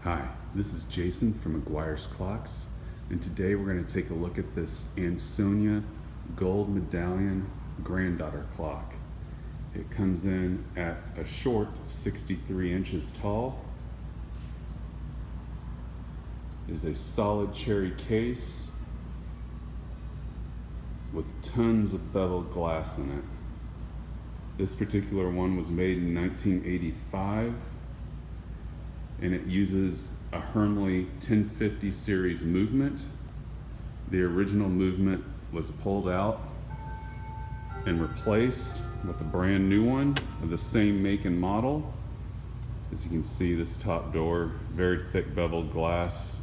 Hi, this is Jason from McGuire's Clocks, and today we're going to take a look at this Ansonia Gold Medallion Granddaughter Clock. It comes in at a short 63 inches tall. It is a solid cherry case with tons of beveled glass in it. This particular one was made in 1985. And it uses a Hermle 1050 series movement. The original movement was pulled out and replaced with a brand new one of the same make and model. As you can see, this top door, very thick beveled glass.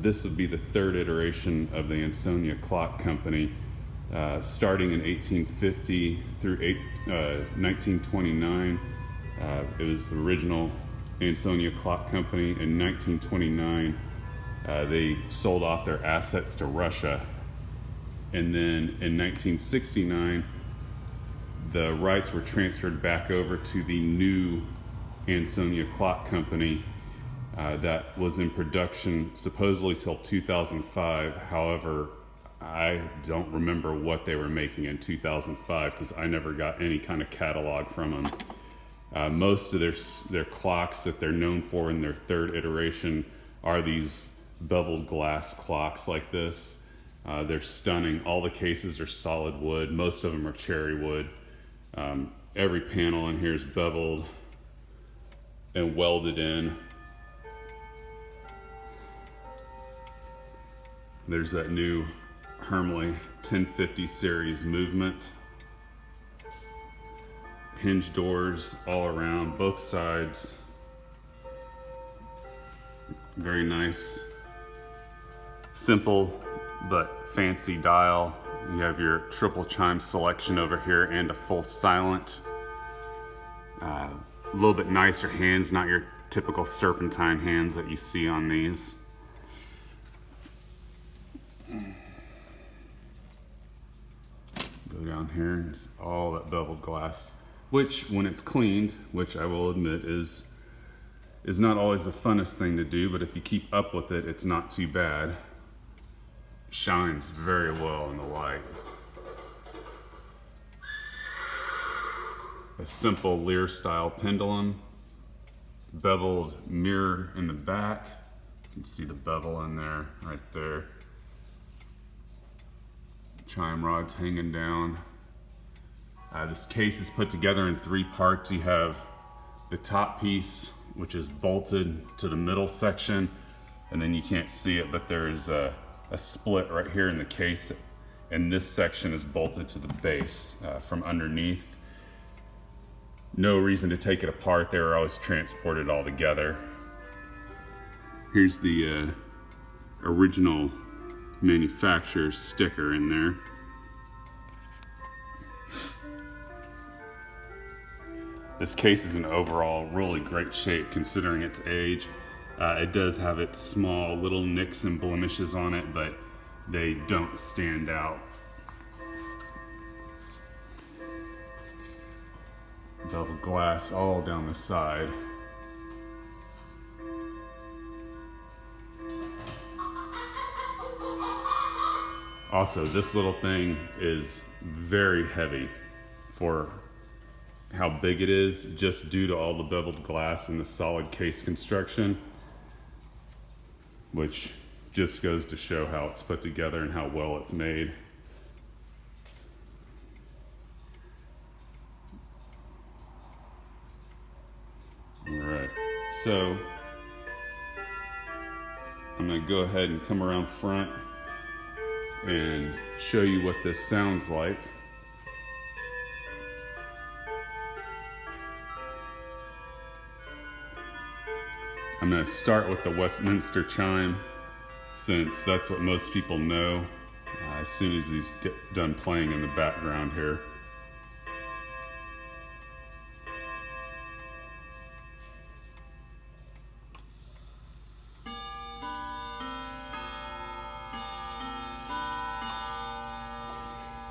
This would be the third iteration of the Ansonia Clock Company, starting in 1850 through 1929. It was the original Ansonia Clock Company. In 1929, they sold off their assets to Russia. And then in 1969, the rights were transferred back over to the new Ansonia Clock Company that was in production supposedly till 2005. However, I don't remember what they were making in 2005 because I never got any kind of catalog from them. Most of their clocks that they're known for in their third iteration are these beveled glass clocks like this. They're stunning. All the cases are solid wood. Most of them are cherry wood. Every panel in here is beveled and welded in. There's that new Hermle 1050 series movement. Hinge doors all around, both sides. Very nice, simple but fancy dial. You have your triple chime selection over here and a full silent. A little bit nicer hands, not your typical serpentine hands that you see on these. Go down here and it's all that beveled glass, which when it's cleaned, which I will admit is not always the funnest thing to do, but if you keep up with it, it's not too bad. Shines very well in the light. A simple Lear style pendulum, beveled mirror in the back. You can see the bevel in there, right there. Chime rods hanging down. This case is put together in three parts. You have the top piece, which is bolted to the middle section, and then you can't see it, but there's a split right here in the case, and this section is bolted to the base from underneath. No reason to take it apart. They were always transported all together. Here's the original manufacturer's sticker in there. This case is in overall really great shape considering its age. It does have its small little nicks and blemishes on it, but they don't stand out. Beveled glass all down the side. Also, this little thing is very heavy for how big it is, just due to all the beveled glass and the solid case construction, which just goes to show how it's put together and how well it's made. All right, so I'm gonna go ahead and come around front and show you what this sounds like. I'm going to start with the Westminster chime, since that's what most people know as soon as these get done playing in the background here.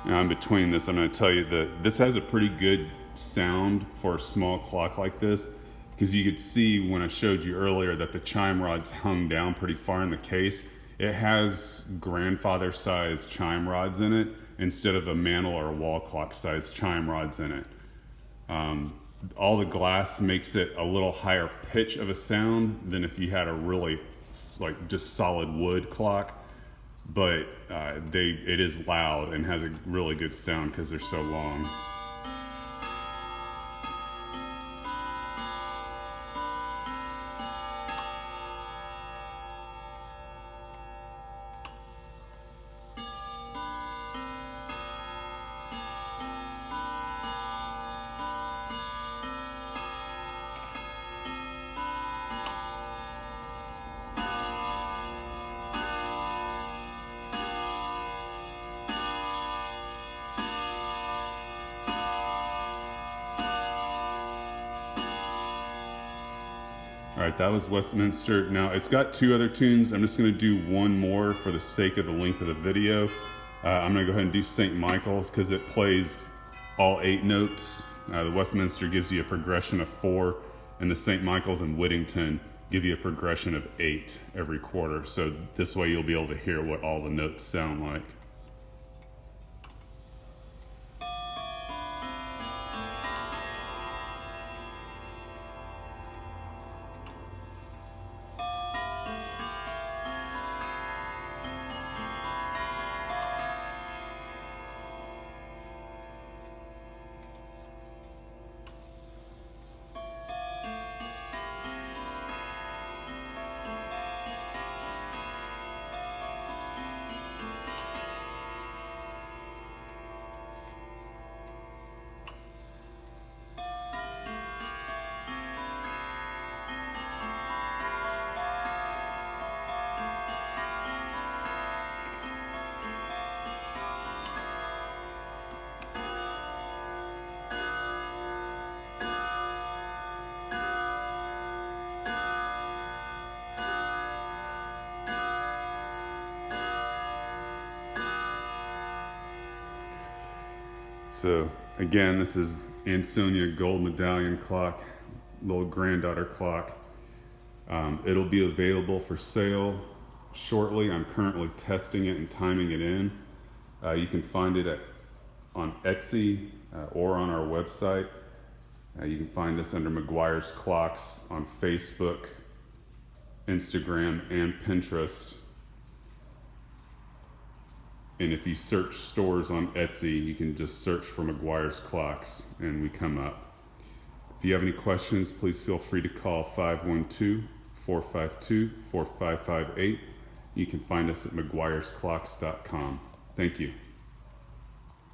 Now in between this, I'm going to tell you that this has a pretty good sound for a small clock like this, because you could see when I showed you earlier that the chime rods hung down pretty far in the case. It has grandfather size chime rods in it instead of a mantle or a wall clock size chime rods in it. All the glass makes it a little higher pitch of a sound than if you had a really like just solid wood clock, but it is loud and has a really good sound because they're so long. All right, that was Westminster. Now it's got two other tunes. I'm just gonna do one more for the sake of the length of the video. I'm gonna go ahead and do St. Michaels because it plays all 8 notes. The Westminster gives you a progression of 4, and the St. Michaels and Whittington give you a progression of 8 every quarter. So this way you'll be able to hear what all the notes sound like. So again, this is Ansonia Gold Medallion Clock, little Granddaughter Clock. It'll be available for sale shortly. I'm currently testing it and timing it in. You can find it on Etsy or on our website. You can find us under McGuire's Clocks on Facebook, Instagram, and Pinterest. And if you search stores on Etsy, you can just search for McGuire's Clocks and we come up. If you have any questions, please feel free to call 512-452-4558. You can find us at mcguiresclocks.com. Thank you.